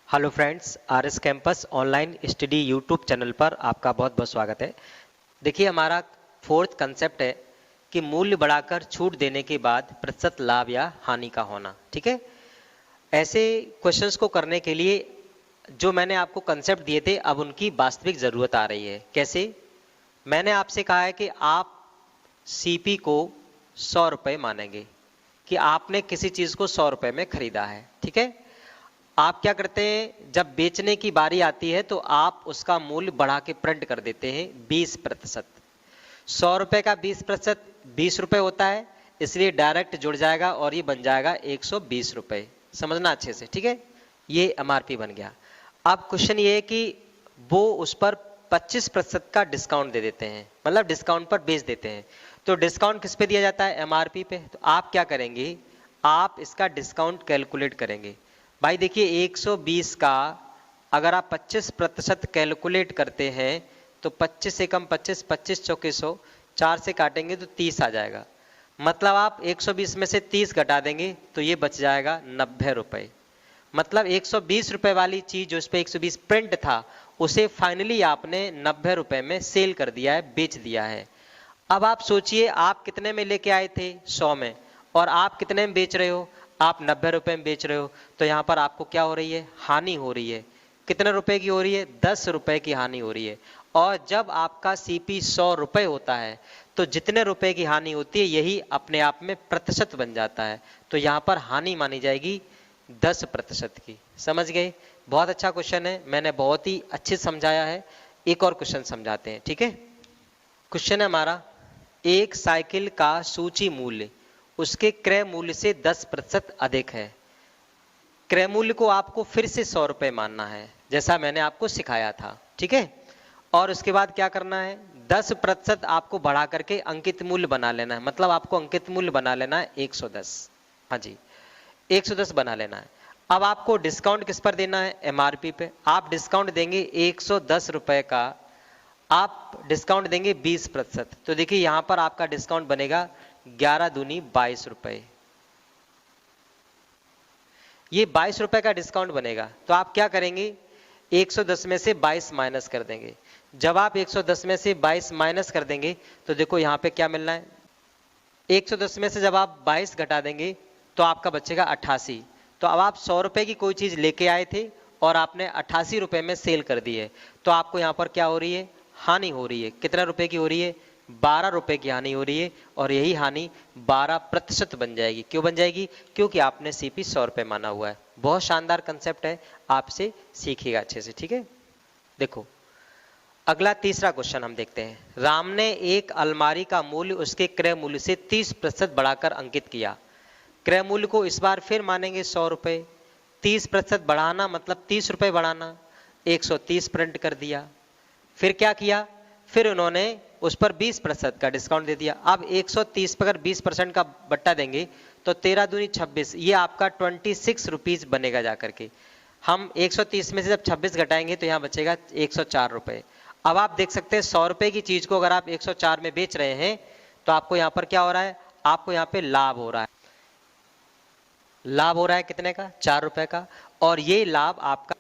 Hello friends, RS campus online study YouTube channel पर आपका बहुत बहुत स्वागत है। देखिए, हमारा फोर्थ कंसेप्ट है कि मूल्य बढ़ाकर छूट देने के बाद प्रतिशत लाभ या हानि का होना। ठीक है, ऐसे क्वेश्चंस को करने के लिए जो मैंने आपको कंसेप्ट दिए थे, अब उनकी वास्तविक ज़रूरत आ रही है। कैसे? मैंने आपसे कहा है कि आप सीपी को 100 रुपये मानेंगे कि आपने किसी चीज़ को 100 रुपये में खरीदा है। ठीक है, आप क्या करते हैं, जब बेचने की बारी आती है तो आप उसका मूल्य बढ़ा के प्रिंट कर देते हैं 20%। 100 रुपये का 20% 20 रुपये होता है, इसलिए डायरेक्ट जुड़ जाएगा और ये बन जाएगा 120 रुपये। समझना अच्छे से, ठीक है। ये एमआरपी बन गया। अब क्वेश्चन ये है कि वो उस पर 25% का डिस्काउंट दे देते हैं, मतलब डिस्काउंट पर बेच देते हैं। तो डिस्काउंट किस पे दिया जाता है? एमआरपी पे। तो आप क्या करेंगे, आप इसका डिस्काउंट कैलकुलेट करेंगे। भाई देखिए, 120 का अगर आप 25% कैलकुलेट करते हैं तो 25 से कम 25, 25 चौके 100, 4 से काटेंगे तो 30 आ जाएगा। मतलब आप 120 में से 30 घटा देंगे तो ये बच जाएगा 90 रुपये। मतलब 120 रुपये वाली चीज जो इस पर 120 प्रिंट था, उसे फाइनली आपने 90 रुपये में सेल कर दिया है, बेच दिया है। अब आप सोचिए, आप कितने में लेके आए थे? 100 में। और आप कितने में बेच रहे हो? आप 90 रुपये में बेच रहे हो। तो यहाँ पर आपको क्या हो रही है? हानि हो रही है। कितने रुपए की हो रही है? 10 रुपए की हानि हो रही है। और जब आपका सीपी 100 रुपये होता है तो जितने रुपए की हानि होती है यही अपने आप में प्रतिशत बन जाता है। तो यहाँ पर हानि मानी जाएगी 10% की। समझ गए? बहुत अच्छा क्वेश्चन है, मैंने बहुत ही अच्छे समझाया है। एक और क्वेश्चन समझाते हैं, ठीक है। क्वेश्चन है हमारा, एक साइकिल का सूची मूल्य उसके क्रय मूल्य से 10% अधिक है। क्रय मूल्य को आपको फिर से 100 रुपये मानना है, जैसा मैंने आपको सिखाया था। ठीक है, और उसके बाद क्या करना है? 10% आपको बढ़ा करके अंकित मूल्य बना लेना है। मतलब आपको अंकित मूल्य बना लेना है 110। हाँ जी, 110 बना लेना है। अब आपको डिस्काउंट किस पर देना है? एमआरपी पे। आप डिस्काउंट देंगे 110 रुपये का, आप डिस्काउंट देंगे 20%। तो देखिए यहां पर आपका डिस्काउंट बनेगा 11 दूनी 22 रुपये। ये 22 रुपये का डिस्काउंट बनेगा। तो आप क्या करेंगे? 110 में से 22 माइनस कर देंगे। जब आप 110 में से 22 माइनस कर देंगे तो देखो यहाँ पे क्या मिलना है? 110 में से जब आप 22 घटा देंगे तो आपका बचेगा 88। तो अब आप 100 रुपये की कोई चीज़ लेके आए थे और आपने 88 रुपये में सेल कर दी है। तो आपको यहाँ पर क्या हो रही है? हानि हो रही है। कितने रुपए की हो रही है? 12 रुपये की हानि हो रही है। और यही हानि 12% बन जाएगी। क्यों बन जाएगी? क्योंकि आपने सीपी 100 रुपये माना हुआ है। बहुत शानदार कंसेप्ट है, आपसे सीखिएगा अच्छे से, ठीक है। देखो, अगला तीसरा क्वेश्चन हम देखते हैं। राम ने एक अलमारी का मूल्य उसके क्रय मूल्य से 30% बढ़ाकर अंकित किया। क्रय मूल्य को इस बार फिर मानेंगे 100 रुपये। 30% बढ़ाना मतलब 30 रुपये बढ़ाना, 130 प्रिंट कर दिया। फिर क्या किया? फिर उन्होंने उस पर 20% का डिस्काउंट दे दिया। अब 130 पर अगर 20% का बट्टा देंगे तो 13 दूनी 26, ये आपका 26 रुपीज बनेगा जाकर के। हम 130 में से जब 26 घटाएंगे तो यहाँ बचेगा 104 रुपये। अब आप देख सकते हैं 100 रुपये की चीज को अगर आप 104 में बेच रहे हैं तो आपको यहाँ पर क्या हो रहा है? आपको यहाँ पे लाभ हो रहा है। लाभ हो रहा है कितने का? 4 रुपये का। और ये लाभ आपका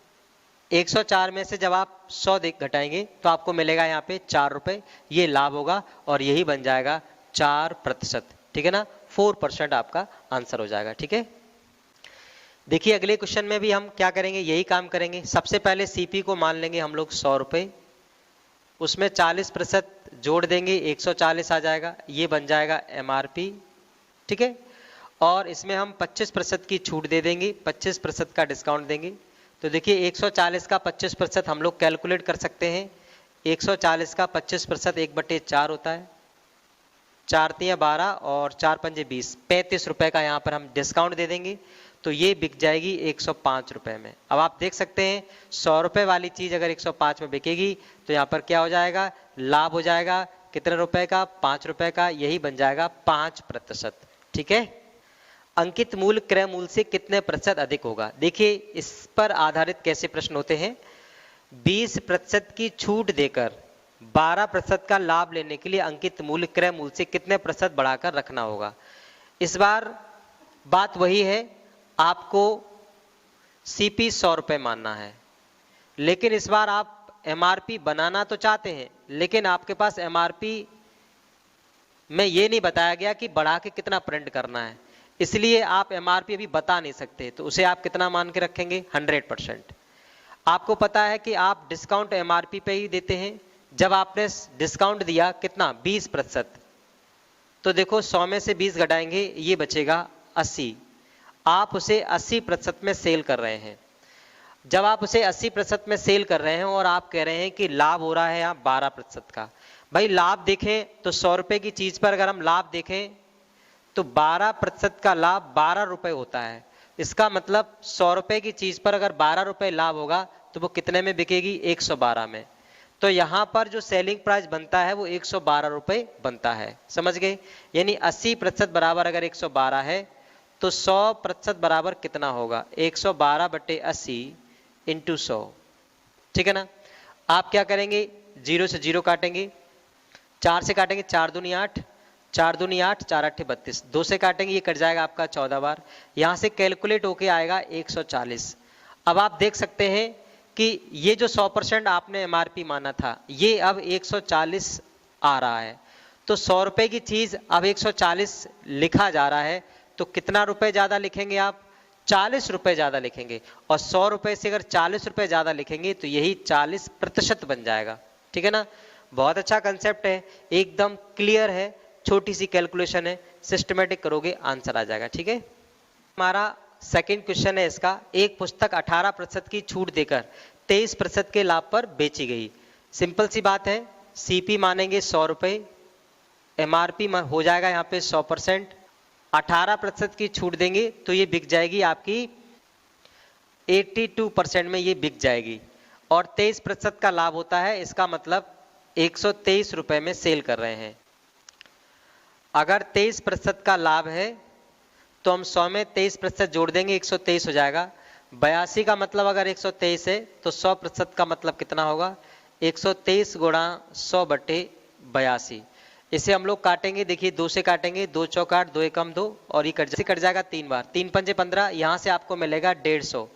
104 में से जब आप 100 घटाएंगे तो आपको मिलेगा यहाँ पे 4 रुपये। ये लाभ होगा और यही बन जाएगा 4%। ठीक है ना, 4% आपका आंसर हो जाएगा। ठीक है, देखिए अगले क्वेश्चन में भी हम क्या करेंगे? यही काम करेंगे। सबसे पहले सीपी को मान लेंगे हम लोग 100 रुपये, उसमें 40% जोड़ देंगे, 140 आ जाएगा। ये बन जाएगा एमआरपी। ठीक है, और इसमें हम 25% की छूट दे देंगे, 25% का डिस्काउंट देंगे। तो देखिए 140 का 25% हम लोग कैलकुलेट कर सकते हैं। 140 का 25% 1/4 होता है। 4 तियां 12 और 4 पंजे 20, 35 रुपये का यहाँ पर हम डिस्काउंट दे देंगे। तो ये बिक जाएगी 105 रुपये में। अब आप देख सकते हैं 100 रुपये वाली चीज़ अगर 105 में बिकेगी तो यहाँ पर क्या हो जाएगा? लाभ हो जाएगा। कितने रुपए का? 5 रुपये का। यही बन जाएगा 5%। ठीक है, अंकित मूल्य क्रय मूल्य से कितने प्रतिशत अधिक होगा? देखिए इस पर आधारित कैसे प्रश्न होते हैं। 20% की छूट देकर 12% का लाभ लेने के लिए अंकित मूल्य क्रय मूल्य से कितने प्रतिशत बढ़ाकर रखना होगा? इस बार बात वही है, आपको सीपी 100 रुपये मानना है, लेकिन इस बार आप एमआरपी बनाना तो चाहते हैं, लेकिन आपके पास एमआरपी में ये नहीं बताया गया कि बढ़ा के कितना प्रिंट करना है, इसलिए आप एमआरपी अभी बता नहीं सकते। तो उसे आप कितना मान के रखेंगे? 100%। आपको पता है कि आप डिस्काउंट एमआरपी पे ही देते हैं। जब आपने डिस्काउंट दिया कितना? 20%। तो देखो 100 में से 20 घटाएंगे, ये बचेगा 80। आप उसे 80% में सेल कर रहे हैं। जब आप उसे 80% में सेल कर रहे हैं और आप कह रहे हैं कि लाभ हो रहा है यहाँ 12% का, भाई लाभ देखें तो 100 रुपए की चीज पर अगर हम लाभ देखें तो 12% का लाभ 12 रुपए होता है। इसका मतलब 100 रुपए की चीज पर अगर 12 रुपए लाभ होगा तो वो कितने में बिकेगी? 112 में। तो यहाँ पर जो सेलिंग प्राइस बनता है वो 112 रुपए बनता है। समझ गए? यानी 80% बराबर अगर 112 है तो 100% बराबर कितना होगा? 112/80 इंटू 100। ठीक है ना? आप क्या करेंगे? 0 से 0 काटेंगे, 4 से काटेंगे 4 दूनी 8, 4 दूनी 8, 4 8 32, 2 से काटेंगे ये कट जाएगा आपका 14 बार, यहाँ से कैलकुलेट होके आएगा 140। अब आप देख सकते हैं कि ये जो 100% आपने एमआरपी माना था ये अब 140 आ रहा है। तो 100 रुपए की चीज अब 140 लिखा जा रहा है, तो कितना रुपए ज्यादा लिखेंगे आप? 40 रुपए ज्यादा लिखेंगे। और 100 रुपए से अगर 40 रुपए ज्यादा लिखेंगे तो यही 40% बन जाएगा। ठीक है ना? बहुत अच्छा कंसेप्ट है, एकदम क्लियर है, छोटी सी कैलकुलेशन है, सिस्टमेटिक करोगे आंसर आ जाएगा। ठीक है? हमारा सेकंड क्वेश्चन है इसका, एक पुस्तक 18% की छूट देकर 23% के लाभ पर बेची गई। सिंपल सी बात है, सीपी मानेंगे 100 रुपए, एमआरपी हो जाएगा यहाँ पे 100%, 18% की छूट देंगे तो ये बिक जाएगी आपकी 82% में, ये बिक जाएगी। और 23% का लाभ होता है, इसका मतलब 123 रुपए में सेल कर रहे हैं। अगर 23% का लाभ है तो हम 100 में 23% जोड़ देंगे, 123 हो जाएगा। 82 का मतलब अगर 123 है तो 100% का मतलब कितना होगा? 123 गुणा 100/82। इसे हम लोग काटेंगे, देखिए 2 से काटेंगे, 2 चौक 8, 2 एकम 2 और ये कट जाएगा 3 बार, 3 पंजे 15, यहाँ से आपको मिलेगा 150।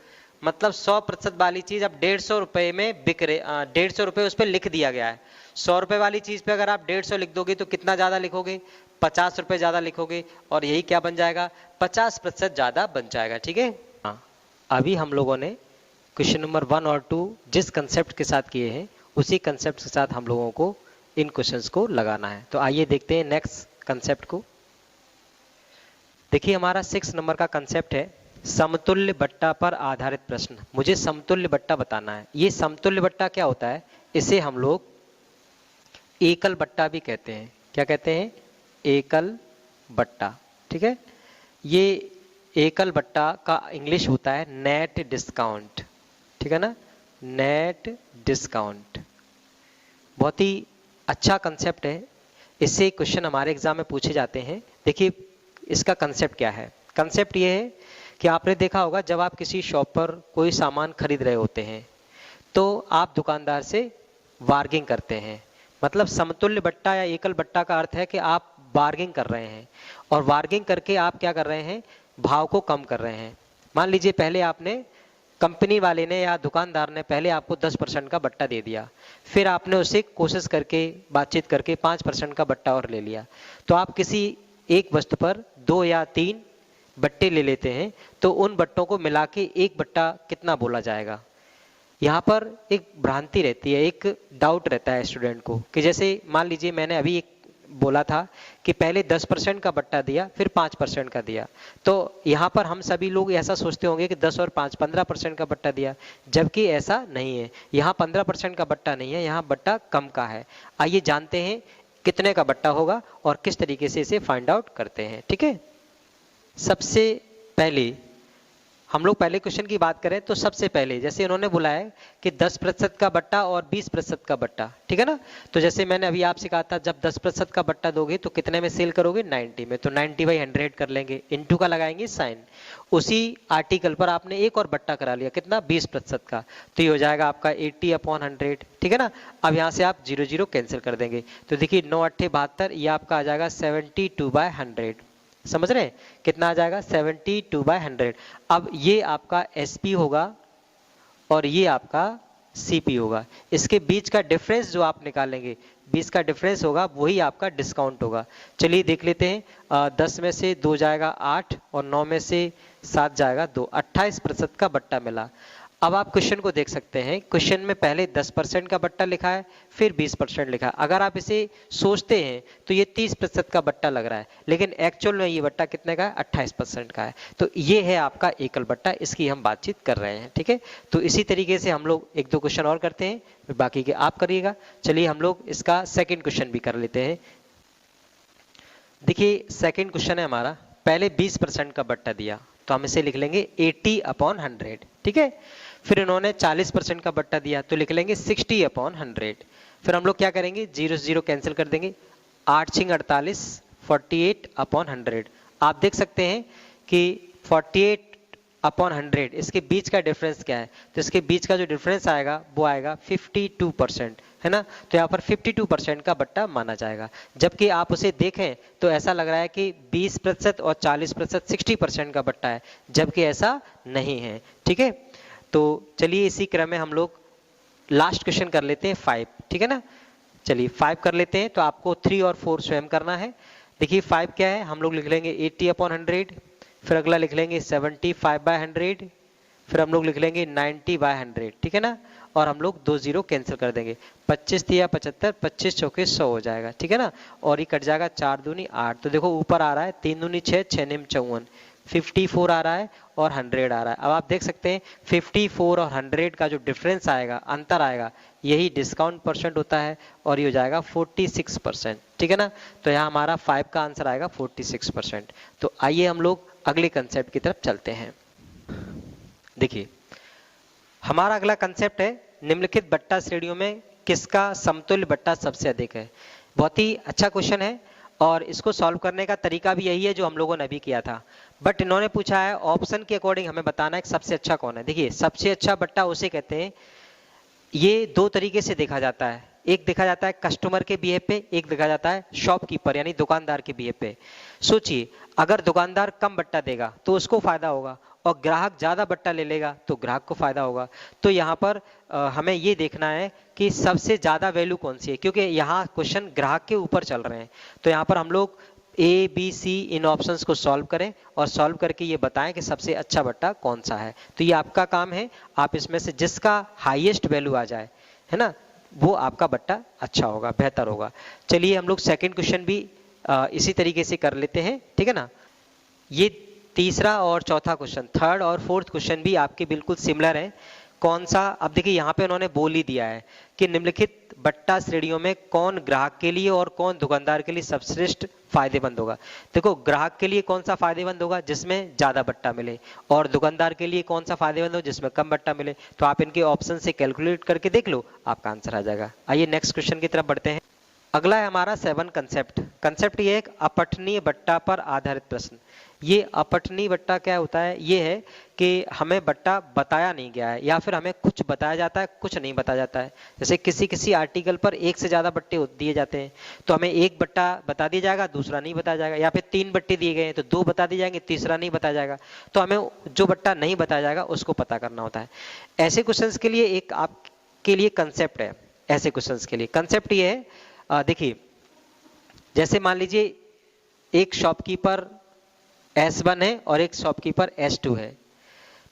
मतलब 100% वाली चीज अब 150 रुपए में बिक रहे, 150 रुपए उस पर लिख दिया गया है। 100 रुपए वाली चीज पे अगर आप 150 लिख दोगे तो कितना ज्यादा लिखोगे? 50 रुपए ज्यादा लिखोगे, और यही क्या बन जाएगा? 50% ज्यादा बन जाएगा। ठीक है? हाँ, अभी हम लोगों ने क्वेश्चन नंबर 1 और 2 जिस कंसेप्ट के साथ किए हैं उसी कंसेप्ट के साथ हम लोगों को इन क्वेश्चंस को लगाना है। तो आइए देखते हैं नेक्स्ट कंसेप्ट को। देखिए हमारा 6 नंबर का कंसेप्ट है समतुल्य बट्टा पर आधारित प्रश्न। मुझे समतुल्य बट्टा बताना है। ये समतुल्य बट्टा क्या होता है? इसे हम लोग एकल बट्टा भी कहते हैं। क्या कहते हैं? एकल बट्टा। ठीक है? ये एकल बट्टा का इंग्लिश होता है नेट डिस्काउंट। ठीक है ना? नेट डिस्काउंट बहुत ही अच्छा कंसेप्ट है। इससे क्वेश्चन हमारे एग्जाम में पूछे जाते हैं। देखिए इसका कंसेप्ट क्या है। कंसेप्ट ये है कि आपने देखा होगा जब आप किसी शॉप पर कोई सामान खरीद रहे होते हैं तो आप दुकानदार से बार्गिंग करते हैं। मतलब समतुल्य बट्टा या एकल बट्टा का अर्थ है कि आप बार्गिंग कर रहे हैं, और बार्गिंग करके आप क्या कर रहे हैं? भाव को कम कर रहे हैं। मान लीजिए पहले आपने, कंपनी वाले ने या दुकानदार ने पहले आपको 10% का बट्टा दे दिया, फिर आपने उसे कोशिश करके बातचीत करके 5% का बट्टा और ले लिया। तो आप किसी एक वस्तु पर 2 या 3 बट्टे ले लेते हैं, तो उन बट्टों को मिला के एक बट्टा कितना बोला जाएगा? यहाँ पर एक भ्रांति रहती है, एक डाउट रहता है स्टूडेंट को कि जैसे मान लीजिए मैंने अभी एक बोला था कि पहले 10% का बट्टा दिया फिर 5% का दिया, तो यहाँ पर हम सभी लोग ऐसा सोचते होंगे कि 10 और 5 15% का बट्टा दिया, जबकि ऐसा नहीं है। यहाँ 15% का बट्टा नहीं है, यहाँ बट्टा कम का है। आइए जानते हैं कितने का बट्टा होगा और किस तरीके से इसे फाइंड आउट करते हैं। ठीक है? सबसे पहले हम लोग पहले क्वेश्चन की बात करें तो सबसे पहले जैसे इन्होंने बोला है कि 10% का बट्टा और 20% का बट्टा। ठीक है ना? तो जैसे मैंने अभी आपसे कहा था जब 10% का बट्टा दोगे तो कितने में सेल करोगे? 90 में। तो 90/100 कर लेंगे, इनटू का लगाएंगे साइन। उसी आर्टिकल पर आपने एक और बट्टा करा लिया, कितना? 20% का, तो ये हो जाएगा आपका 80/100। ठीक है ना? अब यहाँ से आप 0 0 कैंसिल कर देंगे, तो देखिए 9 8 72, ये आपका आ जाएगा 72/100। समझ रहे हैं? कितना आ जाएगा 72/100। अब ये आपका SP होगा और ये आपका CP होगा। इसके बीच का डिफरेंस जो आप निकालेंगे, बीच का डिफरेंस होगा, वही आपका डिस्काउंट होगा। चलिए देख लेते हैं। 10 में से 2 जाएगा 8 और 9 में से 7 जाएगा 2, 28% का बट्टा मिला। अब आप क्वेश्चन को देख सकते हैं, क्वेश्चन में पहले 10% का बट्टा लिखा है, फिर 20% लिखा है। अगर आप इसे सोचते हैं तो ये 30% का बट्टा लग रहा है, लेकिन एक्चुअल में ये बट्टा कितने का है? 28% का है। तो ये है आपका एकल बट्टा, इसकी हम बातचीत कर रहे हैं, ठीक है। तो इसी तरीके से हम लोग 1-2 क्वेश्चन और करते हैं, फिर बाकी के आप करिएगा। चलिए हम लोग इसका सेकेंड क्वेश्चन भी कर लेते हैं। देखिए सेकेंड क्वेश्चन है हमारा, पहले 20% का बट्टा दिया तो हम इसे लिख लेंगे 80/100, ठीक है। फिर इन्होंने 40% का बट्टा दिया तो लिख लेंगे 60/100। फिर हम लोग क्या करेंगे, 0 से 0 कैंसिल कर देंगे, 8 6 48, 48/100। आप देख सकते हैं कि 48/100 इसके बीच का डिफरेंस क्या है? तो इसके बीच का जो डिफरेंस आएगा वो आएगा 52%, है ना। तो यहाँ पर 52% का बट्टा माना जाएगा। जबकि आप उसे देखें तो ऐसा लग रहा है कि 20% और 40%, 60% का बट्टा है, जबकि ऐसा नहीं है, ठीक है। तो चलिए इसी क्रम में हम लोग लास्ट क्वेश्चन कर लेते हैं 5, ठीक है ना। चलिए 5 कर लेते हैं। तो आपको 3 और 4 स्वयं करना है। देखिए 5 क्या है, हम लोग लिख लेंगे 80/100, फिर अगला लिख लेंगे 75/100, फिर हम लोग लिख लेंगे 90/100, ठीक है ना। और हम लोग 2 0 कैंसिल कर देंगे, 25 तिया 75, 25 चौके 100 हो जाएगा, ठीक है ना। और ये कट जाएगा 4 दूनी 8। तो देखो ऊपर आ रहा है 3 दूनी 6, 6 निम 54, 54 आ रहा है और 100 आ रहा है। अब आप देख सकते हैं 54 और 100 का जो डिफरेंस आएगा, अंतर आएगा, यही डिस्काउंट परसेंट होता है और ये हो जाएगा 46%, ठीक है ना। तो यहाँ हमारा 5 का आंसर आएगा 46%। तो आइए हम लोग अगले कंसेप्ट की तरफ चलते हैं। देखिए हमारा अगला कंसेप्ट है, निम्नलिखित बट्टा श्रेणियों में किसका समतुल्य बट्टा सबसे अधिक है। बहुत ही अच्छा क्वेश्चन है और इसको सॉल्व करने का तरीका भी यही है जो हम लोगों ने अभी किया था। बट इन्होंने पूछा है ऑप्शन के अकॉर्डिंग हमें बताना है कि सबसे अच्छा कौन है। देखिए सबसे अच्छा बट्टा उसे कहते हैं, ये 2 तरीके से देखा जाता है। एक देखा जाता है कस्टमर के बिहेव पे, एक देखा जाता है शॉपकीपर यानी दुकानदार के बिहेव पे। सोचिए अगर दुकानदार कम बट्टा देगा तो उसको फायदा होगा और ग्राहक ज्यादा बट्टा ले लेगा तो ग्राहक को फायदा होगा। तो यहाँ पर हमें ये देखना है कि सबसे ज्यादा वैल्यू कौन सी है, क्योंकि यहाँ क्वेश्चन ग्राहक के ऊपर चल रहे हैं। तो यहाँ पर हम लोग ABC इन ऑप्शंस को सॉल्व करें और सॉल्व करके ये बताएं कि सबसे अच्छा बट्टा कौन सा है। तो ये आपका काम है, आप इसमें से जिसका हाईएस्ट वैल्यू आ जाए, है ना, वो आपका बट्टा अच्छा होगा, बेहतर होगा। चलिए हम लोग सेकंड क्वेश्चन भी इसी तरीके से कर लेते हैं, ठीक है ना। ये तीसरा और चौथा क्वेश्चन, थर्ड और फोर्थ क्वेश्चन भी आपके बिल्कुल सिमिलर है। कौन सा, अब देखिए यहाँ पे उन्होंने बोल ही दिया है कि निम्नलिखित बट्टा श्रेणियों में कौन ग्राहक के लिए और कौन दुकानदार के लिए सर्वश्रेष्ठ फायदेमंद होगा। देखो ग्राहक के लिए कौन सा फायदेमंद होगा, जिसमें ज्यादा बट्टा मिले, और दुकानदार के लिए कौन सा फायदेमंद हो, जिसमें कम बट्टा मिले। तो आप इनके ऑप्शन से कैलकुलेट करके देख लो, आपका आंसर आ जाएगा। आइए नेक्स्ट क्वेश्चन की तरफ बढ़ते हैं। अगला है हमारा 7 कंसेप्ट ये एक अपठनीय बट्टा पर आधारित प्रश्न। ये अपठनीय बट्टा क्या होता है, ये है कि हमें बट्टा बताया नहीं गया है या फिर हमें कुछ बताया जाता है कुछ नहीं बताया जाता है। जैसे किसी किसी आर्टिकल पर एक से ज्यादा बट्टे दिए जाते हैं तो हमें एक बट्टा बता दिया जाएगा, दूसरा नहीं बताया जाएगा, या फिर 3 बट्टे दिए गए हैं तो 2 बता दिए जाएंगे, तीसरा नहीं बताया जाएगा। तो हमें जो बट्टा नहीं बताया जाएगा उसको पता करना होता है। ऐसे क्वेश्चंस के लिए एक आपके लिए कंसेप्ट है। ऐसे क्वेश्चंस के लिए कंसेप्ट ये है, देखिए जैसे मान लीजिए एक शॉपकीपर S1 है और एक शॉपकीपर S2 है।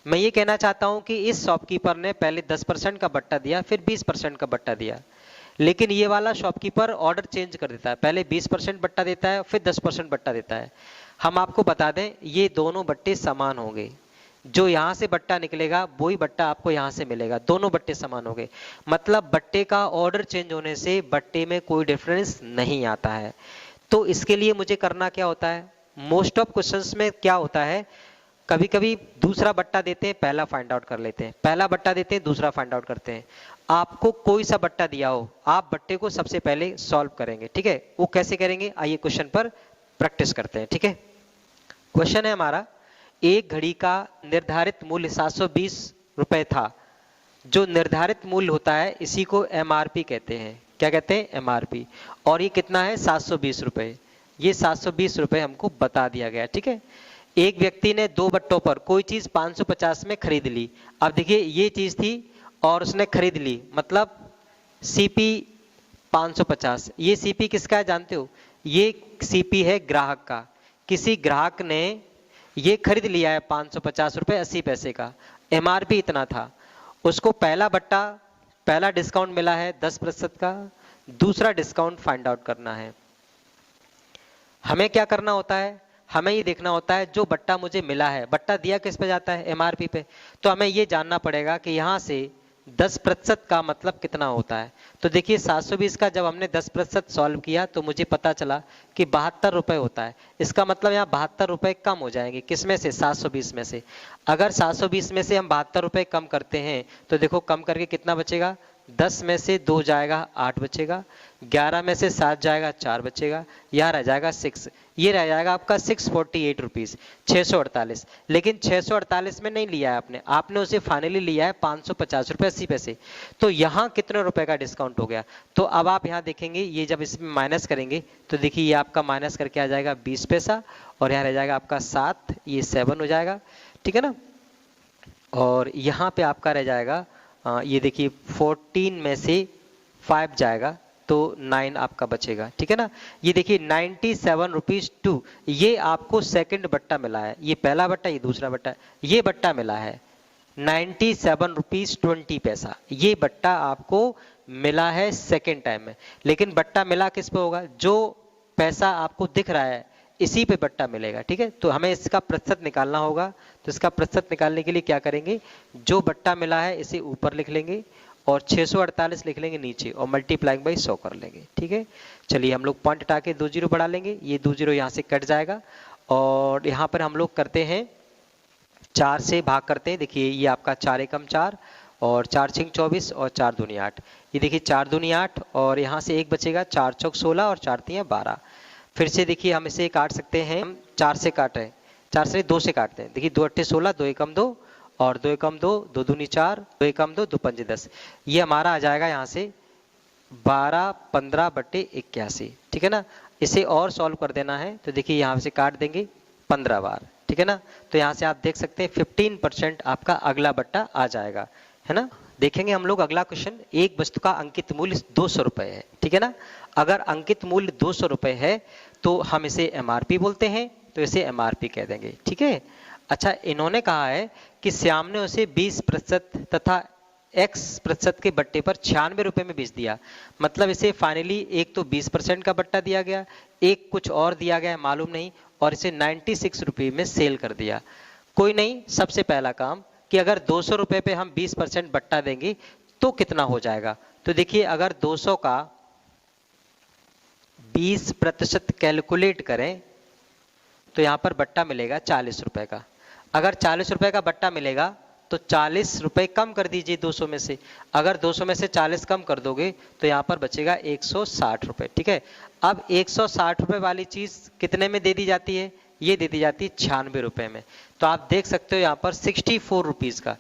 मैं ये कहना चाहता हूं कि इस शॉपकीपर ने पहले 10% का बट्टा दिया, फिर 20% का बट्टा दिया, लेकिन ये वाला शॉपकीपर ऑर्डर चेंज कर देता है, पहले 20% बट्टा देता है फिर 10% बट्टा देता है। हम आपको बता दें ये दोनों बट्टे समान होंगे, जो यहां से बट्टा निकलेगा वही बट्टा आपको यहां से मिलेगा, दोनों बट्टे समान होंगे। मतलब बट्टे का ऑर्डर चेंज होने से बट्टे में कोई डिफरेंस नहीं आता है। तो इसके लिए मुझे करना क्या होता है, मोस्ट ऑफ क्वेश्चंस में क्या होता है, कभी कभी दूसरा बट्टा देते हैं पहला फाइंड आउट कर लेते हैं, पहला बट्टा देते हैं दूसरा फाइंड आउट करते हैं। आपको कोई सा बट्टा दिया हो आप बट्टे को सबसे पहले सॉल्व करेंगे, ठीक है। वो कैसे करेंगे आइए क्वेश्चन पर प्रैक्टिस करते हैं, ठीक है। क्वेश्चन है हमारा, एक घड़ी का निर्धारित मूल्य 720 रुपए था। जो निर्धारित मूल्य होता है इसी को MRP कहते हैं। क्या कहते हैं, MRP। और ये कितना है 720 रुपए। ये 720 रुपए हमको बता दिया गया, ठीक है। एक व्यक्ति ने 2 बट्टों पर कोई चीज 550 में खरीद ली। अब देखिए ये चीज थी और उसने खरीद ली, मतलब सीपी 550। ये सीपी किसका है जानते हो? ये सीपी है ग्राहक का। किसी ग्राहक ने ये खरीद लिया है 550 रुपए 80 पैसे का, एमआरपी इतना था। उसको पहला डिस्काउंट मिला है 10% का, दूसरा डिस्काउंट फाइंड आउट करना है। हमें क्या करना होता है? हमें ये देखना होता है जो बट्टा मुझे मिला है, बट्टा दिया किस पे जाता है? एमआरपी पे। तो हमें ये जानना पड़ेगा कि यहां से 10% का मतलब कितना होता है। तो देखिए 720 का जब हमने 10% सॉल्व किया तो मुझे पता चला कि 72 रुपए होता है। इसका मतलब यहाँ 72 रुपए कम हो जाएंगे, किसमें से? 720 में से। अगर 720 में से हम 72 रुपए कम करते हैं तो देखो कम करके कितना बचेगा? 10 में से 2 जाएगा 8 बचेगा, 11 में से 7 जाएगा 4 बचेगा, यहाँ रह जाएगा 6। ये रह जाएगा आपका 648 रुपीज, 648। लेकिन 648 में नहीं लिया है आपने उसे फाइनली लिया है 550 रुपये 80 पैसे। तो यहाँ कितने रुपए का डिस्काउंट हो गया? तो अब आप यहाँ देखेंगे, ये जब इसमें माइनस करेंगे तो देखिए ये आपका माइनस करके आ जाएगा 20 पैसा, और यहाँ रह जाएगा आपका 7, ये 7 हो जाएगा, ठीक है ना। और यहाँ पे आपका रह जाएगा ये देखिए 14 में से 5 जाएगा तो 9 आपका बचेगा, ठीक है ना। ये देखिए 97 रुपीज 2, ये आपको सेकंड बट्टा मिला है। ये पहला बट्टा, ये दूसरा बट्टा, ये बट्टा मिला है 97 रुपीज 20 पैसा। ये बट्टा आपको मिला है सेकंड टाइम में। लेकिन बट्टा मिला किस पे होगा? जो पैसा आपको दिख रहा है इसी पे बट्टा मिलेगा, ठीक है। तो हमें इसका प्रतिशत निकालना होगा। तो इसका प्रतिशत निकालने के लिए क्या करेंगे? जो बट्टा मिला है इसे ऊपर लिख लेंगे और 648 लिख लेंगे नीचे और मल्टीप्लाइंग बाई 100 कर लेंगे, ठीक है। चलिए हम लोग पॉइंट हटा के 2 जीरो बढ़ा लेंगे, ये 2 जीरो यहाँ से कट जाएगा। और यहाँ पर हम लोग करते हैं 4 से भाग करते हैं। देखिए ये आपका 4 एकम 4 और 4 छिंग 24 और 4 दूनी 8। ये देखिए 4 दूनी 8 और यहाँ से 1 बचेगा, 4 चौक 16 और 4 तियां 12। फिर से देखिए हम इसे काट सकते हैं, हम 4 से काट रहे हैं, 4 से 2 से काटते हैं। देखिए 2 अट्ठे 16, 2 एकम 2 और 2 एकम 2, 2 दूनी 4, 2 एकम 2, 2 पंजे 10। ये हमारा आ जाएगा यहाँ से 12 15 बट्टे 81, ठीक है ना। इसे और सॉल्व कर देना है तो देखिए यहाँ से काट देंगे 15 बार, ठीक है ना। तो यहाँ से आप देख सकते हैं 15% आपका अगला बट्टा आ जाएगा, है ना। देखेंगे हम लोग अगला क्वेश्चन। एक वस्तु का अंकित मूल्य 200 रुपए है, ठीक है ना। अगर अंकित मूल्य 200 रुपए है तो हम इसे एमआरपी बोलते हैं, तो इसे एमआरपी कह देंगे, ठीक है। अच्छा, इन्होंने कहा है कि श्याम ने उसे 20% तथा x% के बट्टे पर 96 रुपए में बेच दिया। मतलब इसे फाइनली एक तो 20% का बट्टा दिया गया, एक कुछ और दिया गया है मालूम नहीं, और इसे 96 रुपए में सेल कर दिया। कोई नहीं, सबसे पहला काम कि अगर 200 रुपए पे हम 20% बट्टा देंगे तो कितना हो जाएगा। तो देखिए अगर 200 का 20% कैलकुलेट करें तो यहां पर बट्टा मिलेगा 40 रुपए का। अगर 40 रुपए का बट्टा मिलेगा तो 40 रुपए कम कर दीजिए 200 में से। अगर 200 में से 40 कम कर दोगे तो यहाँ पर बचेगा 160 रुपए, ठीक है। अब 160 रुपए वाली चीज कितने में दे दी जाती है? ये दे दी जाती है 96 रुपए में। तो आप देख सकते हो यहाँ पर 64 रुपीज का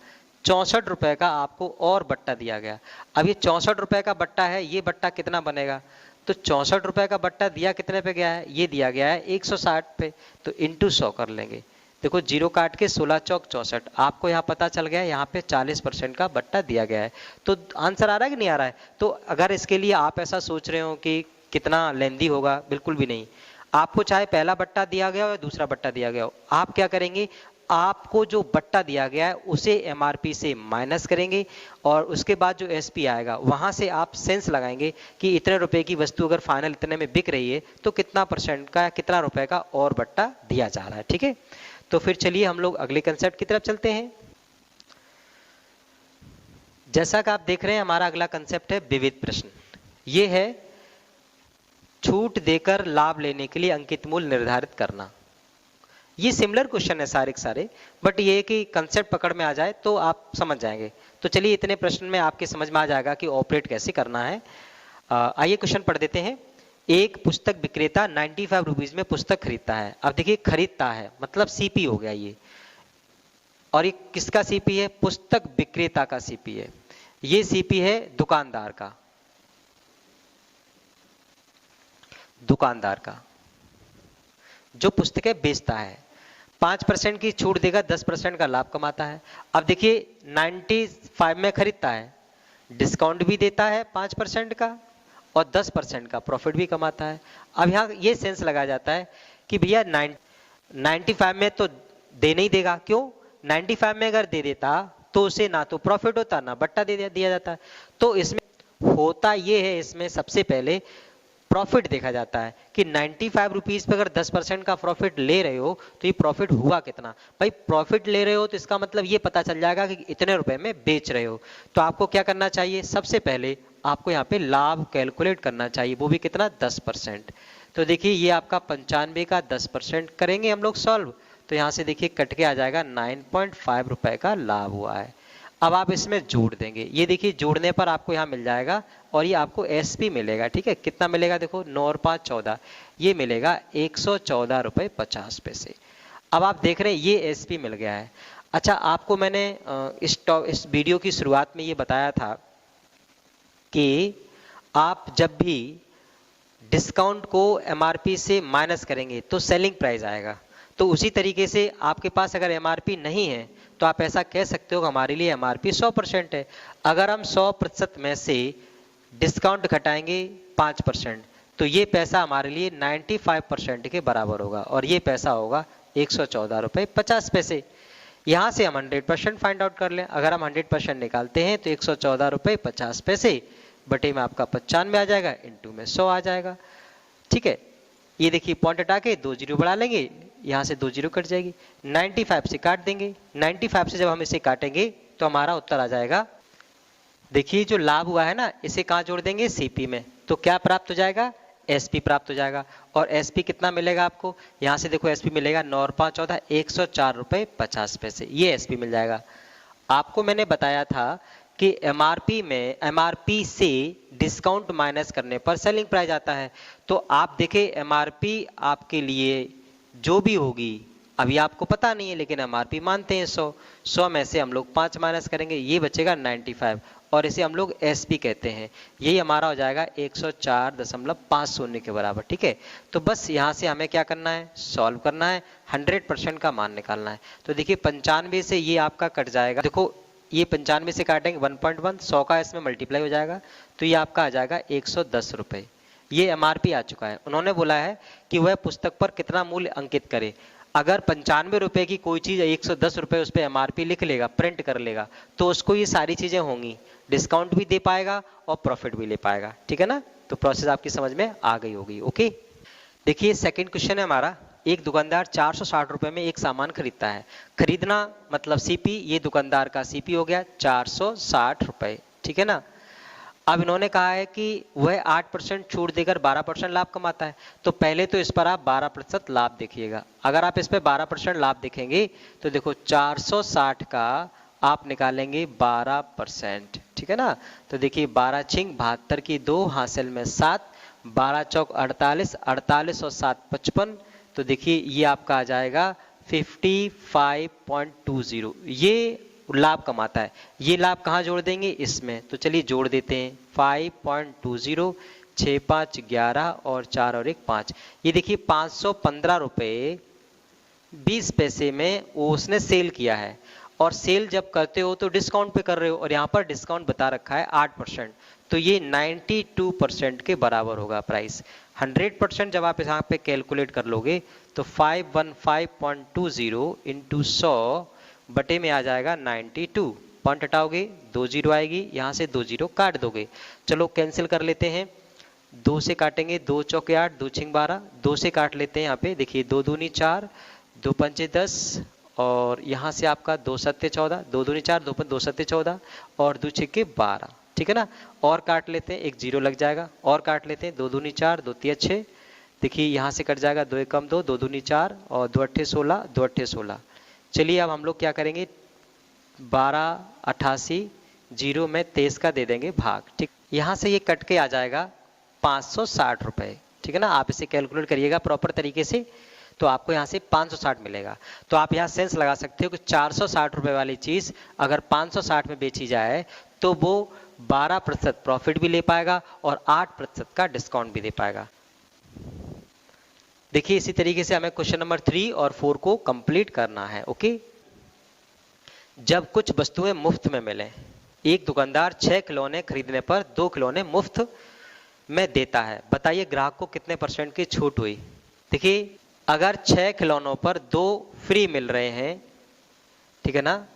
64 रुपए का आपको और बट्टा दिया गया। अब ये 64 रुपए का बट्टा है, ये बट्टा कितना बनेगा? तो 64 रुपए का बट्टा दिया कितने पे गया है? ये दिया गया है 160 पे, तो इंटू 100 कर लेंगे। देखो जीरो काट के 16 चौक 64, आपको यहाँ पता चल गया यहाँ पे 40% का बट्टा दिया गया है। तो आंसर आ रहा है कि नहीं आ रहा है? तो अगर इसके लिए आप ऐसा सोच रहे हो कि कितना लेंदी होगा, बिल्कुल भी नहीं। आपको चाहे पहला बट्टा दिया गया हो या दूसरा बट्टा दिया गया हो, आप क्या करेंगे? आपको जो बट्टा दिया गया है उसे एमआरपी से माइनस करेंगे और उसके बाद जो एसपी आएगा वहां से आप सेंस लगाएंगे कि इतने रुपए की वस्तु अगर फाइनल इतने में बिक रही है तो कितना % का, कितना रुपए का और बट्टा दिया जा रहा है, ठीक है। तो फिर चलिए हम लोग अगले कंसेप्ट की तरफ चलते हैं। जैसा कि आप देख रहे हैं हमारा अगला कंसेप्ट है विविध प्रश्न। ये है छूट देकर लाभ लेने के लिए अंकित मूल्य निर्धारित करना। ये सिमिलर क्वेश्चन है सारे के सारे, बट ये कि कंसेप्ट पकड़ में आ जाए तो आप समझ जाएंगे। तो चलिए इतने प्रश्न में आपके समझ में आ जाएगा कि ऑपरेट कैसे करना है। आइए क्वेश्चन पढ़ देते हैं। एक पुस्तक विक्रेता 95 रुपीज में पुस्तक खरीदता है। अब देखिए खरीदता है मतलब सीपी हो गया ये, और ये किसका सीपी है? पुस्तक विक्रेता का सीपी है। ये सीपी है दुकानदार का, दुकानदार का। जो पुस्तकें बेचता है। 5% की छूट देगा, 10% का लाभ कमाता है। अब देखिए 95 में खरीदता है, डिस्काउंट भी देता है 5% का और 10% का प्रॉफिट भी कमाता है। अब यहाँ ये सेंस लगाया जाता है कि भैया 95 में तो दे नहीं देगा, क्यों? 95 में अगर दे देता तो उसे ना तो प्रॉफिट होता ना बट्टा दिया जाता। तो इसमें होता ये है, इसमें सबसे पहले प्रॉफिट देखा जाता है कि 95 रुपीज पे अगर 10% का प्रॉफिट ले रहे हो तो ये प्रॉफिट हुआ कितना। भाई प्रॉफिट ले रहे हो तो इसका मतलब ये पता चल जाएगा कि इतने रुपए में बेच रहे हो। तो आपको क्या करना चाहिए, सबसे पहले आपको यहाँ पे लाभ कैलकुलेट करना चाहिए, वो भी कितना, 10%। तो देखिए ये आपका 95 का 10% करेंगे हम लोग सॉल्व, तो यहाँ से देखिए कट के आ जाएगा 9.5 रुपए का लाभ हुआ है। अब आप इसमें जोड़ देंगे, ये देखिए जोड़ने पर आपको यहाँ मिल जाएगा और ये आपको एसपी मिलेगा। ठीक है, कितना मिलेगा, देखो 9 और 5 14, ये मिलेगा 114 रुपये 50 पैसे। अब आप देख रहे हैं ये एसपी मिल गया है। अच्छा, आपको मैंने इस वीडियो की शुरुआत में ये बताया था कि आप जब भी डिस्काउंट को एमआरपी से माइनस करेंगे तो सेलिंग प्राइस आएगा। तो उसी तरीके से आपके पास अगर एमआरपी नहीं है तो आप ऐसा कह सकते हो कि हमारे लिए एमआरपी 100% है। अगर हम 100% में से डिस्काउंट घटाएंगे 5%, तो ये पैसा हमारे लिए 95% के बराबर होगा और ये पैसा होगा 114 रुपये 50 पैसे। यहाँ से हम 100% फाइंड आउट कर लें। अगर हम 100% निकालते हैं तो 114 रुपये 50 पैसे बटे में आपका 95 आ जाएगा, इंटू में 100 आ जाएगा। ठीक है, ये देखिए पॉइंट हटा के 2 जीरो बढ़ा लेंगे, यहाँ से 2 जीरो कट जाएगी, 95 से काट देंगे। 95 से जब हम इसे काटेंगे तो हमारा उत्तर आ जाएगा, देखिए जो लाभ हुआ है ना, इसे कहाँ जोड़ देंगे, सीपी में, तो क्या प्राप्त हो जाएगा, एसपी प्राप्त हो जाएगा। और एसपी कितना मिलेगा आपको, यहाँ से देखो एसपी मिलेगा 9 और 5 14, 104 रुपये 50 पैसे, ये एसपी मिल जाएगा। आपको मैंने बताया था कि एमआरपी में एमआरपी से डिस्काउंट माइनस करने पर सेलिंग प्राइस आता है। तो आप देखें एमआरपी आपके लिए जो भी होगी अभी आपको पता नहीं है, लेकिन एमआरपी मानते हैं 100 में से हम लोग 5 माइनस करेंगे, ये बचेगा 95 और इसे हम लोग एसपी कहते हैं। यही हमारा हो जाएगा 104.50 के बराबर। ठीक है, तो बस यहाँ से हमें क्या करना है, सॉल्व करना है, 100% का मान निकालना है। तो देखिए 95 से ये आपका कट जाएगा, देखो ये 95 से काटेंगे 1.1, 100 का इसमें मल्टीप्लाई हो जाएगा, तो ये आपका आ जाएगा 110 रुपये। ये एमआरपी आ चुका है। उन्होंने बोला है कि वह पुस्तक पर कितना मूल्य अंकित करे। अगर 95 रुपए की कोई चीज 110 रुपए उस पर एमआरपी लिख लेगा, प्रिंट कर लेगा, तो उसको ये सारी चीजें होंगी, डिस्काउंट भी दे पाएगा और प्रॉफिट भी ले पाएगा। ठीक है ना, तो प्रोसेस आपकी समझ में आ गई होगी। ओके, देखिए सेकंड क्वेश्चन है हमारा, एक दुकानदार 460 रुपए में एक सामान खरीदता है। खरीदना मतलब सीपी, ये दुकानदार का सीपी हो गया 460 रुपए। ठीक है ना, अब इन्होंने कहा है कि वह 8% छूट देकर 12% लाभ कमाता है। तो पहले तो इस पर आप 12% लाभ देखिएगा। अगर आप इस पर 12% लाभ देखेंगे तो देखो 460 का आप निकालेंगे 12%। ठीक है ना, तो देखिए 12 छिंग 72 की 2 हासिल में 7, 12 चौक 48, 48 और 7 55, तो देखिए ये आपका आ जाएगा 55.20। ये लाभ कमाता है। ये लाभ कहाँ जोड़ देंगे, इसमें, तो चलिए जोड़ देते हैं 5.20, 6 5 11 और 4 और 1 5। ये देखिए 515 रुपये 20 पैसे में वो उसने सेल किया है। और सेल जब करते हो तो डिस्काउंट पे कर रहे हो और यहाँ पर डिस्काउंट बता रखा है 8%, तो ये 92% के बराबर होगा प्राइस। 100% जब आप यहाँ पे कैलकुलेट कर लोगे तो 515.20 इंटू 100 बटे में आ जाएगा 92। पॉइंट हटाओगे 2 जीरो आएगी, यहाँ से 2 जीरो काट दोगे। चलो कैंसिल कर लेते हैं, 2 से काटेंगे, 2 चौके 8, 2 छिंग 12, 2 से काट लेते हैं। यहाँ पे देखिए 2 दूनी 4, 2 पंचे 10 और यहाँ से आपका 2 सत्ते 14, 2 दूनी 4, 2 सत्ते 14 और 2 छिक्के 12। ठीक है ना, और काट लेते हैं, एक जीरो लग जाएगा, और काट लेते हैं, 2 दूनी 4, 2 तिया 6, देखिए यहाँ से कट जाएगा 2 एकम 2, 2 दूनी 4 और 2 अट्ठे 16, 2 अट्ठे 16। चलिए अब हम लोग क्या करेंगे, 12 88 जीरो में 23 का दे देंगे भाग। ठीक, यहाँ से ये कट के आ जाएगा 560 रुपये। ठीक है ना, आप इसे कैलकुलेट करिएगा प्रॉपर तरीके से, तो आपको यहाँ से 560 मिलेगा। तो आप यहाँ सेंस लगा सकते हो कि 460 रुपये वाली चीज़ अगर 560 में बेची जाए तो वो 12% प्रॉफिट भी ले पाएगा और 8% का डिस्काउंट भी दे पाएगा। देखिए इसी तरीके से हमें क्वेश्चन नंबर 3 और 4 को कंप्लीट करना है। ओके, जब कुछ वस्तुएं मुफ्त में मिले, एक दुकानदार 6 खिलौने खरीदने पर 2 खिलौने मुफ्त में देता है, बताइए ग्राहक को कितने % की छूट हुई। देखिए अगर 6 खिलौनों पर 2 फ्री मिल रहे हैं, ठीक है ना,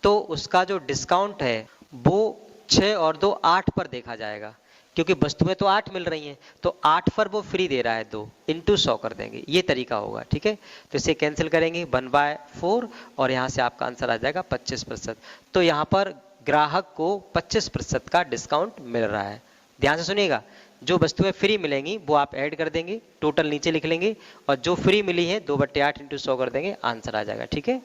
तो उसका जो डिस्काउंट है वो 6 और 2 8 पर देखा जाएगा, क्योंकि वस्तुएं तो 8 मिल रही हैं, तो 8 पर वो फ्री दे रहा है 2 इंटू 100 कर देंगे, ये तरीका होगा। ठीक है, तो इसे कैंसिल करेंगे 1/4 और यहाँ से आपका आंसर आ जाएगा 25%। तो यहाँ पर ग्राहक को 25% का डिस्काउंट मिल रहा है। ध्यान से सुनिएगा, जो वस्तुएं फ्री मिलेंगी वो आप ऐड कर देंगे, टोटल नीचे लिख लेंगे, और जो फ्री मिली है 2/8 इंटू 100 कर देंगे, आंसर आ जाएगा। ठीक है,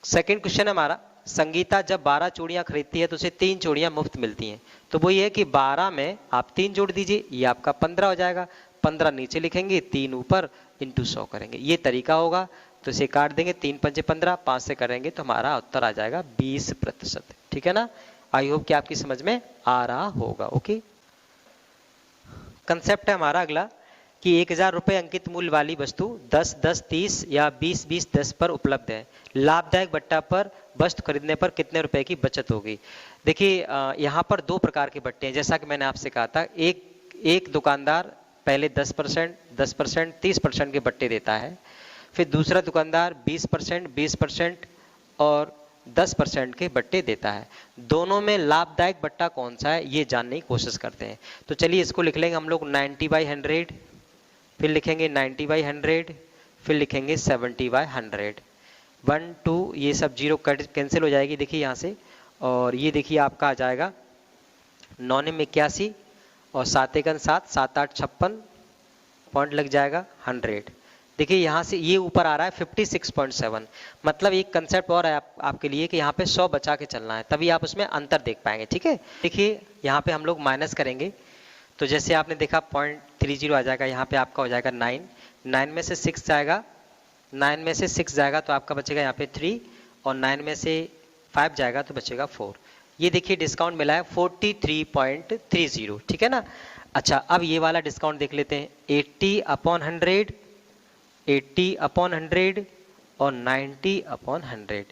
सेकंड क्वेश्चन है हमारा, संगीता जब 12 चूड़ियां खरीदती है तो उसे 3 चूड़ियां मुफ्त मिलती हैं। तो वो ये है कि 12 में आप 3 जोड़ दीजिए, ये आपका 15 हो जाएगा, 15 नीचे लिखेंगे, 3 ऊपर इंटू 100 करेंगे, ये तरीका होगा। तो इसे काट देंगे, 3 पंचे 15, 5 से करेंगे तो हमारा उत्तर आ जाएगा 20%। ठीक है ना, आई होप कि आपकी समझ में आ रहा होगा। ओके, कंसेप्ट है हमारा अगला कि 1000 रुपये अंकित मूल्य वाली वस्तु 10, 10, 30 या 20, 20, 10 पर उपलब्ध है। लाभदायक बट्टा पर वस्तु खरीदने पर कितने रुपए की बचत होगी। देखिए यहाँ पर 2 प्रकार के बट्टे हैं, जैसा कि मैंने आपसे कहा था। एक दुकानदार पहले 10%, 10%, 30% के बट्टे देता है, फिर दूसरा दुकानदार 20%, 20% और 10% के बट्टे देता है। दोनों में लाभदायक बट्टा कौन सा है ये जानने की कोशिश करते हैं। तो चलिए इसको लिख लेंगे हम लोग 90/100, फिर लिखेंगे 90/100, फिर लिखेंगे 70/100। 1, 2 ये सब जीरो कट कैंसिल हो जाएगी, देखिए यहाँ से, और ये देखिए आपका आ जाएगा 9 में 81 और 7 1 7, 7 8 56 पॉइंट लग जाएगा 100। देखिए यहाँ से ये ऊपर आ रहा है 56.7। मतलब एक कंसेप्ट और है आपके लिए कि यहाँ पे 100 बचा के चलना है, तभी आप उसमें अंतर देख पाएंगे। ठीक है, देखिए यहाँ पे हम लोग माइनस करेंगे, तो जैसे आपने देखा 0.30 आ जाएगा, यहाँ पे आपका हो जाएगा 9, 9 में से 6 जाएगा, 9 में से 6 जाएगा तो आपका बचेगा यहाँ पे 3, और 9 में से 5 जाएगा तो बचेगा 4। ये देखिए डिस्काउंट मिला है 43.30। ठीक है ना, अच्छा अब ये वाला डिस्काउंट देख लेते हैं, 80/100, 80/100 और 90/100।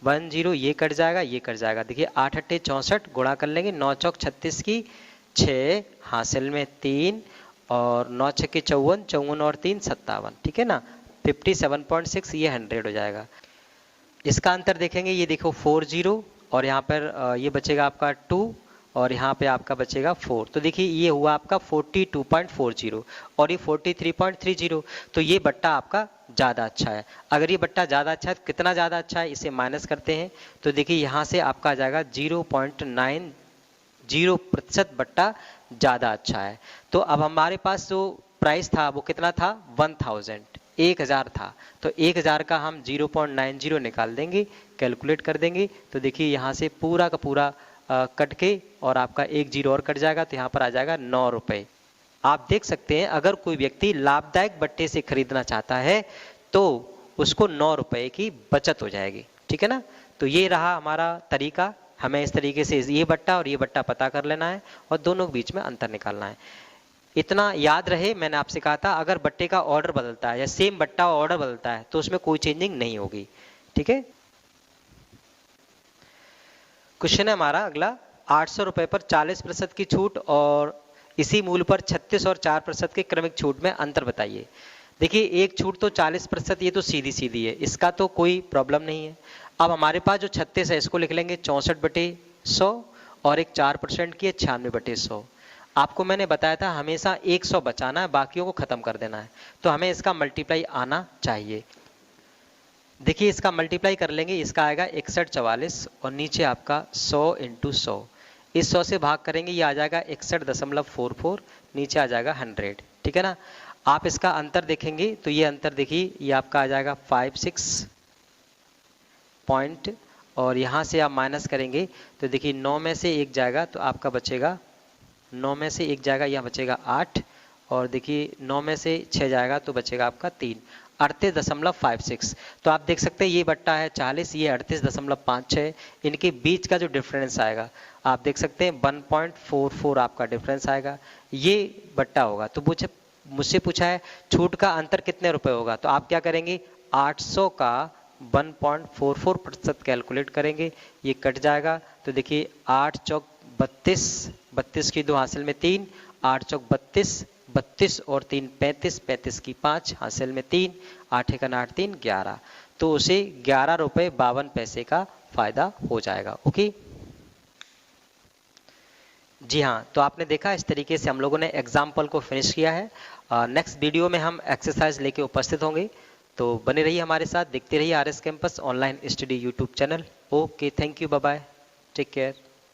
10 ये कट जाएगा, ये कट जाएगा, देखिए 8 8 64 गुणा कर लेंगे, 9 चौक 36 की 6, हासिल में 3 और 9 छक्के 54, 54 और 3 57। ठीक है ना, 57.6 ये 100 हो जाएगा। इसका अंतर देखेंगे, ये देखो 40 और यहाँ पर ये बचेगा आपका 2 और यहाँ पे आपका बचेगा 4। तो देखिए ये हुआ आपका 42.40 और ये 43.30। तो ये बट्टा आपका ज़्यादा अच्छा है। अगर ये बट्टा ज़्यादा अच्छा है तो कितना ज़्यादा अच्छा है, इसे माइनस करते हैं तो देखिए यहाँ से आपका आ जाएगा 0.90% बट्टा ज़्यादा अच्छा है। तो अब हमारे पास जो प्राइस था वो कितना था, 1000 था, तो 1000 का हम 0.90 निकाल देंगे, कैलकुलेट कर देंगे, तो देखिए यहाँ से पूरा का पूरा कट के और आपका 1 0 और कट जाएगा, तो यहाँ पर आ जाएगा 9 रुपये। आप देख सकते हैं अगर कोई व्यक्ति लाभदायक बट्टे से खरीदना चाहता है तो उसको 9 रुपये की बचत हो जाएगी। ठीक है ना, तो ये रहा हमारा तरीका, हमें इस तरीके से ये बट्टा और ये बट्टा पता कर लेना है और दोनों के बीच में अंतर निकालना है। इतना याद रहे, मैंने आपसे कहा था अगर बट्टे का ऑर्डर बदलता है या सेम बट्टा ऑर्डर बदलता है तो उसमें कोई चेंजिंग नहीं होगी। ठीक है, क्वेश्चन है हमारा अगला, 800 रुपये पर 40% की छूट और इसी मूल्य पर 36 और 4% के क्रमिक छूट में अंतर बताइए। देखिए एक छूट तो 40%, ये तो सीधी सीधी है, इसका तो कोई प्रॉब्लम नहीं है। अब हमारे पास जो 36 है इसको लिख लेंगे 64/100 और एक 4% की है 96/100। आपको मैंने बताया था हमेशा 100 बचाना है, बाकियों को खत्म कर देना है, तो हमें इसका मल्टीप्लाई आना चाहिए। देखिए इसका मल्टीप्लाई कर लेंगे, इसका आएगा 6144 और नीचे आपका 100 × 100, इस 100 से भाग करेंगे, ये आ जाएगा 61.44, नीचे आ जाएगा 100। ठीक है ना, आप इसका अंतर देखेंगे तो ये अंतर देखिए, ये आपका आ जाएगा 56 पॉइंट और यहाँ से आप माइनस करेंगे तो देखिए 9 में से 1 जाएगा तो आपका बचेगा, 9 में से 1 जाएगा, यहाँ बचेगा 8 और देखिए 9 में से 6 जाएगा तो बचेगा आपका 3। 38.56। तो आप देख सकते हैं ये बट्टा है 40, ये 38.56, इनके बीच का जो डिफरेंस आएगा आप देख सकते हैं 1.44 आपका डिफरेंस आएगा, ये बट्टा होगा। तो मुझसे पूछा है छूट का अंतर कितने रुपए होगा, तो आप क्या करेंगे 800 का 1.44% कैलकुलेट करेंगे, ये कट जाएगा। तो देखिए 8 चौक 32, 32 की 2 हासिल में 3, 8 चौक 32, 32 और 3 35, 35 की 5 हासिल में 3, 8 एक 8 3 11, तो उसे 11 रुपए 52 पैसे का फायदा हो जाएगा। ओके जी हाँ, तो आपने देखा इस तरीके से हम लोगों ने एग्जाम्पल को फिनिश किया है। नेक्स्ट वीडियो में हम एक्सरसाइज लेके उपस्थित होंगे, तो बने रहिए हमारे साथ, देखते रहिए R S campus online study YouTube channel. Okay, thank you, bye bye, take care.